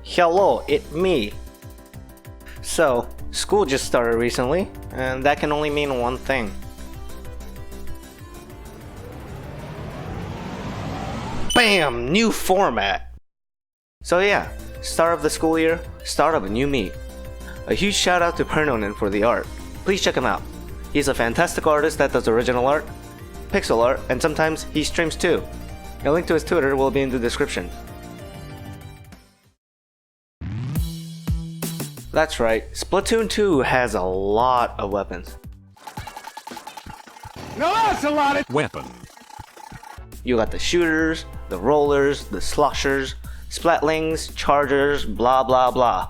Hello, it's me. So, school just started recently, and that can only mean one thing. BAM! New format! So yeah, start of the school year, start of a new me. A huge shout out to Pernonen for the art. Please check him out. He's a fantastic artist that does original art, pixel art, and sometimes he streams too. A link to his Twitter will be in the description. That's right, Splatoon 2 has a lot of weapons. Now that's a lot of weapon. You got the shooters, the rollers, the sloshers, splatlings, chargers, blah blah blah.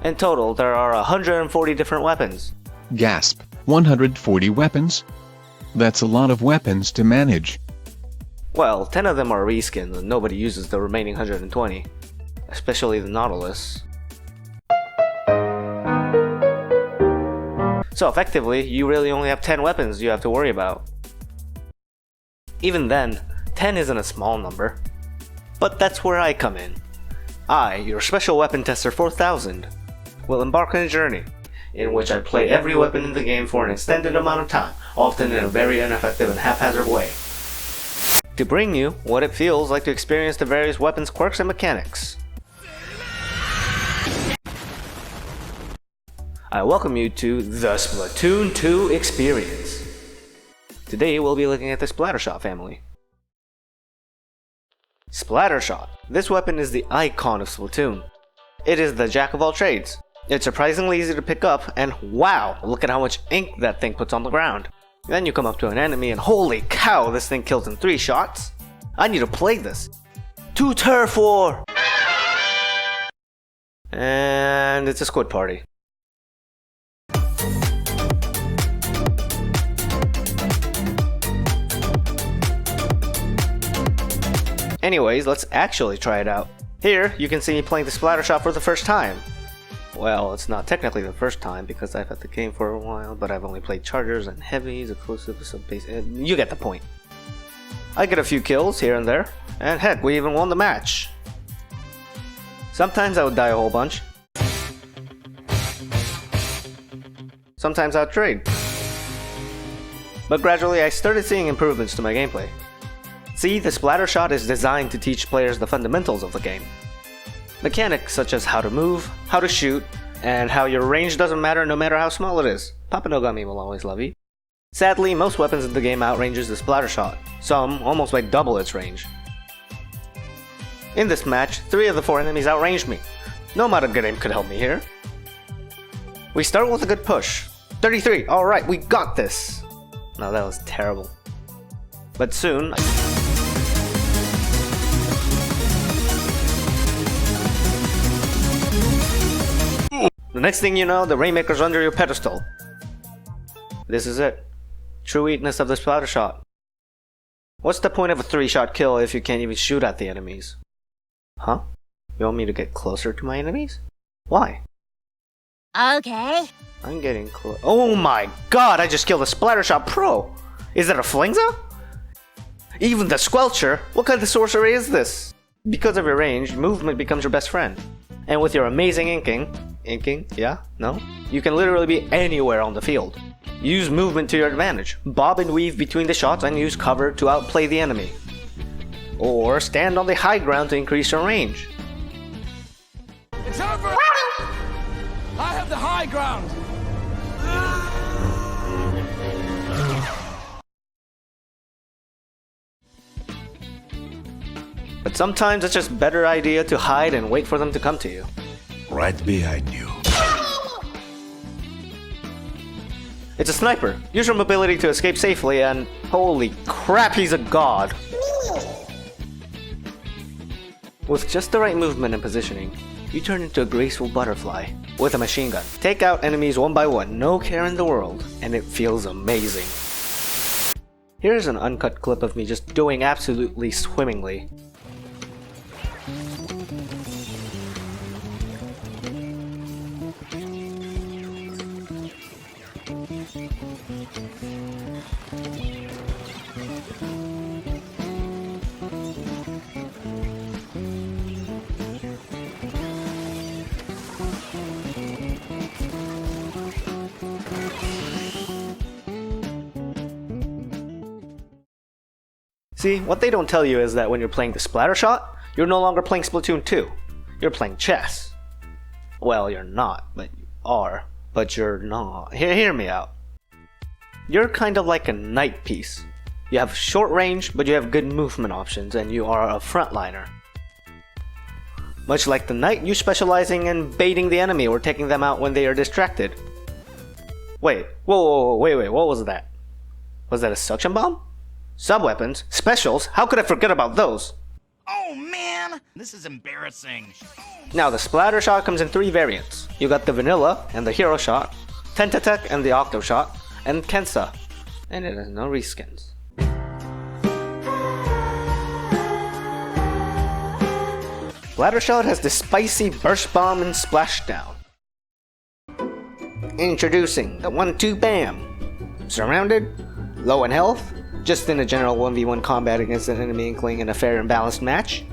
In total, there are 140 different weapons. Gasp. 140 weapons? That's a lot of weapons to manage. Well, 10 of them are reskins and nobody uses the remaining 120. Especially the Nautilus. So effectively, you really only have 10 weapons you have to worry about. Even then, 10 isn't a small number. But that's where I come in. I, your special weapon tester 4000, will embark on a journey in which I play every weapon in the game for an extended amount of time, often in a very ineffective and haphazard way, to bring you what it feels like to experience the various weapons' quirks and mechanics. I welcome you to the Splatoon 2 experience. Today we'll be looking at the Splattershot family. Splattershot. This weapon is the icon of Splatoon. It is the jack of all trades. It's surprisingly easy to pick up, and wow, look at how much ink that thing puts on the ground. Then you come up to an enemy and holy cow, this thing kills in 3 shots. I need to play this. To Turf War! And it's a squid party. Anyways, let's actually try it out. Here, you can see me playing the Splattershot for the first time. Well, it's not technically the first time because I've had the game for a while, but I've only played chargers and heavies, explosives, so you get the point. I get a few kills here and there, and heck, we even won the match. Sometimes I would die a whole bunch. Sometimes I'd trade. But gradually I started seeing improvements to my gameplay. See, the Splattershot is designed to teach players the fundamentals of the game. Mechanics such as how to move, how to shoot, and how your range doesn't matter no matter how small it is. Papa Nogami will always love you. Sadly, most weapons in the game outranges the Splattershot, some almost by double its range. In this match, 3 of the 4 enemies outranged me. No amount of good aim could help me here. We start with a good push. 33, alright, we got this! No, that was terrible. But soon, the next thing you know, the Rainmaker's under your pedestal. This is it. True weakness of the Splattershot. What's the point of a 3-shot kill if you can't even shoot at the enemies? Huh? You want me to get closer to my enemies? Why? Okay. I'm getting close. Oh my god, I just killed a Splattershot Pro! Is that a Flingza? Even the Squelcher? What kind of sorcery is this? Because of your range, movement becomes your best friend. And with your amazing inking, yeah? No? You can literally be anywhere on the field. Use movement to your advantage. Bob and weave between the shots and use cover to outplay the enemy. Or stand on the high ground to increase your range. It's over! I have the high ground! But sometimes it's just a better idea to hide and wait for them to come to you. Right behind you. It's a sniper. Use your mobility to escape safely and holy crap, he's a god. With just the right movement and positioning, you turn into a graceful butterfly with a machine gun. Take out enemies one by one, no care in the world, and it feels amazing. Here's an uncut clip of me just doing absolutely swimmingly. See, what they don't tell you is that when you're playing the Splattershot, you're no longer playing Splatoon 2. You're playing chess. Well, you're not, but you are. But you're not. Hear me out. You're kind of like a knight piece. You have short range, but you have good movement options, and you are a frontliner. Much like the knight, you're specializing in baiting the enemy or taking them out when they are distracted. Wait, wait, what was that? Was that a suction bomb? Sub-weapons? Specials? How could I forget about those? Oh man, this is embarrassing. Now the Splattershot comes in 3 variants. You got the Vanilla and the Hero Shot, Tentatek and the Octo Shot, and Kensa. And it has no reskins. Splattershot has the spicy Burst Bomb and Splashdown. Introducing the 1-2 BAM! Surrounded, low in health, just in a general 1v1 combat against an enemy inkling in a fair and balanced match?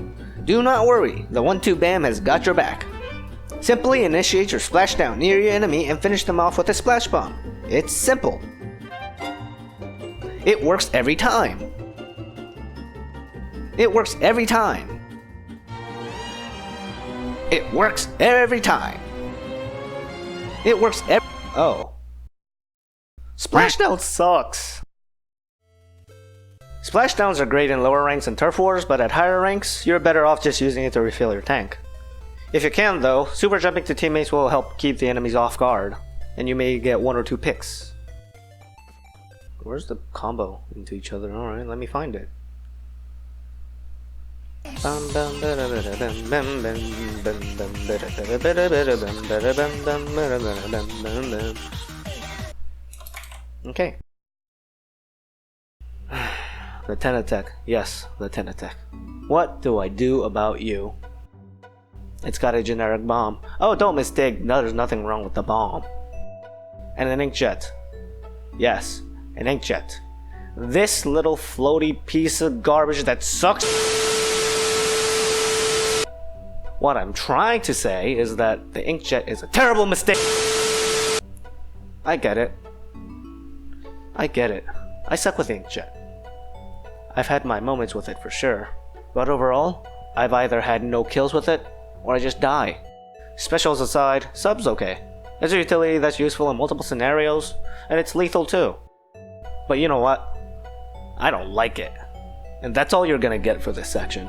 Do not worry, the 1-2 BAM has got your back. Simply initiate your Splashdown near your enemy and finish them off with a Splash Bomb. It's simple. It works every time. It works every time. It works every time. It works every... Oh. Splashdown sucks. Splashdowns are great in lower ranks and turf wars, but at higher ranks, you're better off just using it to refill your tank. If you can though, super jumping to teammates will help keep the enemies off guard, and you may get 1 or 2 picks. Where's the combo into each other? Alright, let me find it. Okay. The Tentatek. Yes, the Tentatek. What do I do about you? It's got a generic bomb. Oh, don't mistake, no, there's nothing wrong with the bomb. And an inkjet. Yes, an inkjet. This little floaty piece of garbage that sucks. What I'm trying to say is that the inkjet is a terrible mistake. I get it. I get it. I suck with inkjet. I've had my moments with it for sure, but overall, I've either had no kills with it, or I just die. Specials aside, sub's okay. It's a utility that's useful in multiple scenarios, and it's lethal too. But you know what? I don't like it. And that's all you're gonna get for this section.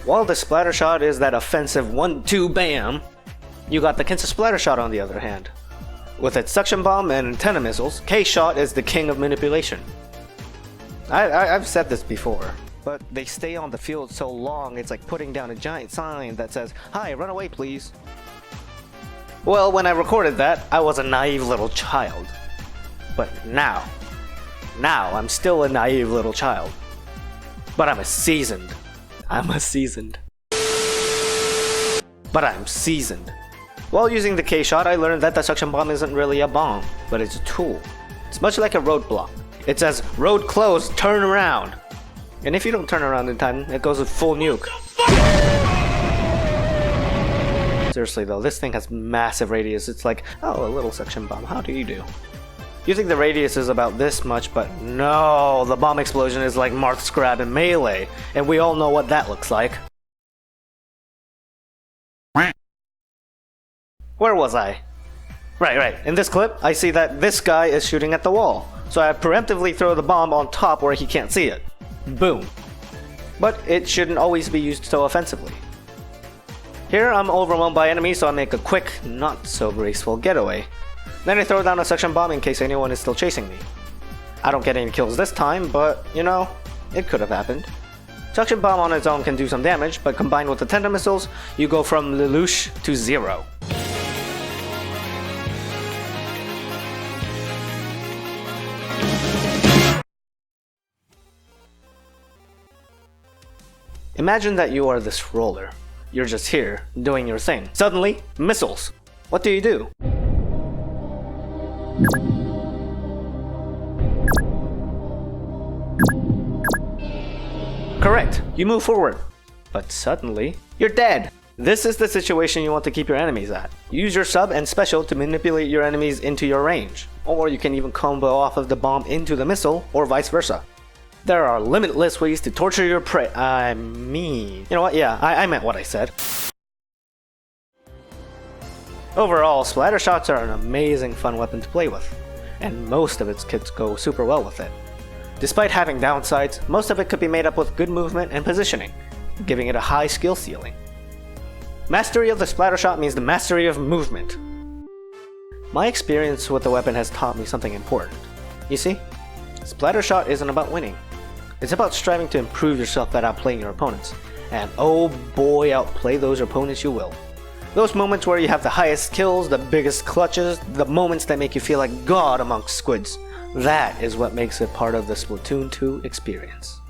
While the Splattershot is that offensive 1-2 BAM, you got the Kensa Splattershot on the other hand. With its suction bomb and antenna missiles, K-Shot is the king of manipulation. I've said this before, but they stay on the field so long it's like putting down a giant sign that says, "Hi, run away please." Well, when I recorded that, I was a naive little child. But now I'm still a naive little child. But I'm seasoned. But I'm seasoned. While using the K-Shot, I learned that the suction bomb isn't really a bomb, but it's a tool. It's much like a roadblock. It says, "Road closed, turn around." And if you don't turn around in time, it goes with full nuke. Seriously though, this thing has massive radius. It's like, oh, a little suction bomb, how do you do? You think the radius is about this much, but no, the bomb explosion is like Marth's grab in Melee, and we all know what that looks like. Where was I? Right. In this clip, I see that this guy is shooting at the wall, so I preemptively throw the bomb on top where he can't see it. Boom. But it shouldn't always be used so offensively. Here, I'm overwhelmed by enemies, so I make a quick, not so graceful getaway. Then I throw down a suction bomb in case anyone is still chasing me. I don't get any kills this time, but, you know, it could have happened. Suction bomb on its own can do some damage, but combined with the tender missiles, you go from Lelouch to 0. Imagine that you are this roller. You're just here, doing your thing. Suddenly, missiles. What do you do? Correct, you move forward. But suddenly, you're dead. This is the situation you want to keep your enemies at. Use your sub and special to manipulate your enemies into your range, or you can even combo off of the bomb into the missile, or vice versa. There are limitless ways to torture your prey. You know what? Yeah, I meant what I said. Overall, Splattershots are an amazing fun weapon to play with, and most of its kits go super well with it. Despite having downsides, most of it could be made up with good movement and positioning, giving it a high skill ceiling. Mastery of the Splattershot means the mastery of movement. My experience with the weapon has taught me something important. You see, Splattershot isn't about winning. It's about striving to improve yourself at outplaying your opponents, and oh boy, outplay those opponents you will. Those moments where you have the highest kills, the biggest clutches, the moments that make you feel like God amongst squids. That is what makes it part of the Splatoon 2 experience.